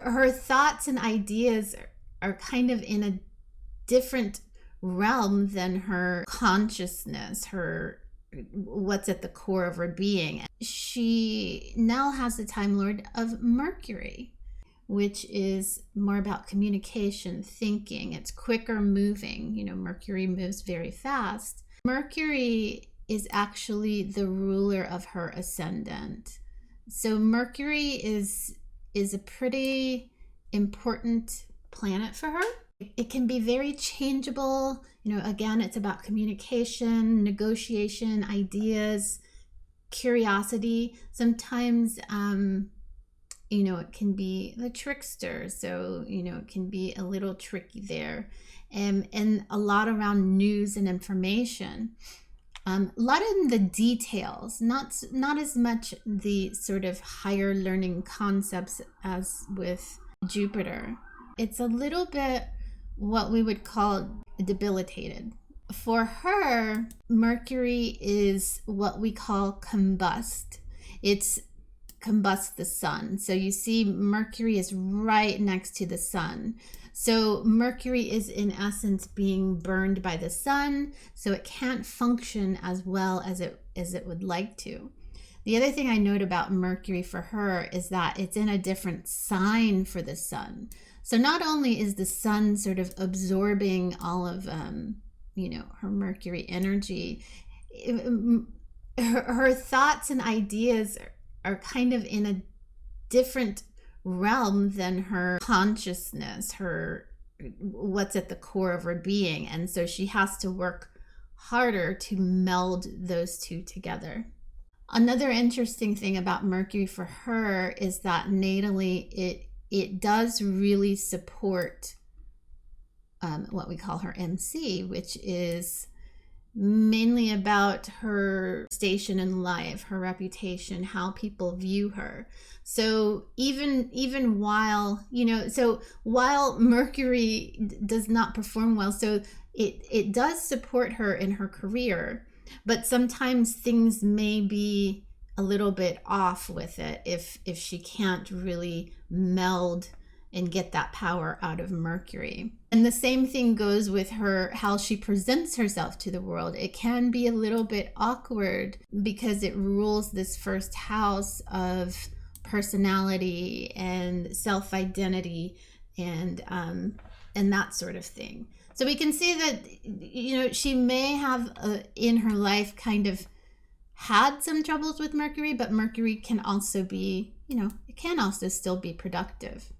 her thoughts and ideas are kind of in a different realm than her consciousness, her what's at the core of her being. She now has the Time Lord of Mercury, which is more about communication, thinking. It's quicker moving. You know, Mercury moves very fast. Mercury is actually the ruler of her ascendant. So Mercury is a pretty important planet for her. It can be very changeable. You know, again, it's about communication, negotiation, ideas, curiosity. Sometimes, you know, it can be the trickster. So, you know, it can be a little tricky there. And a lot around news and information. A lot in the details, not as much the sort of higher learning concepts as with Jupiter. It's a little bit what we would call debilitated. For her, Mercury is what we call combust. It's combust the sun. So you see Mercury is right next to the sun. So Mercury is in essence being burned by the sun, so it can't function as well as it would like to. The other thing I note about Mercury for her is that it's in a different sign for the sun. So not only is the sun sort of absorbing all of you know, her Mercury energy, her thoughts and ideas are kind of in a different realm than her consciousness, her what's at the core of her being. And so she has to work harder to meld those two together. Another interesting thing about Mercury for her is that natally it does really support what we call her MC, which is mainly about her station in life, her reputation, how people view her. So even while, you know, so while Mercury does not perform well, so it does support her in her career, but sometimes things may be a little bit off with it if she can't really meld and get that power out of Mercury. And the same thing goes with her, how she presents herself to the world. It can be a little bit awkward because it rules this first house of personality and self-identity and that sort of thing. So we can see that, you know, she may have in her life kind of had some troubles with Mercury, but Mercury can also be, you know, it can also still be productive.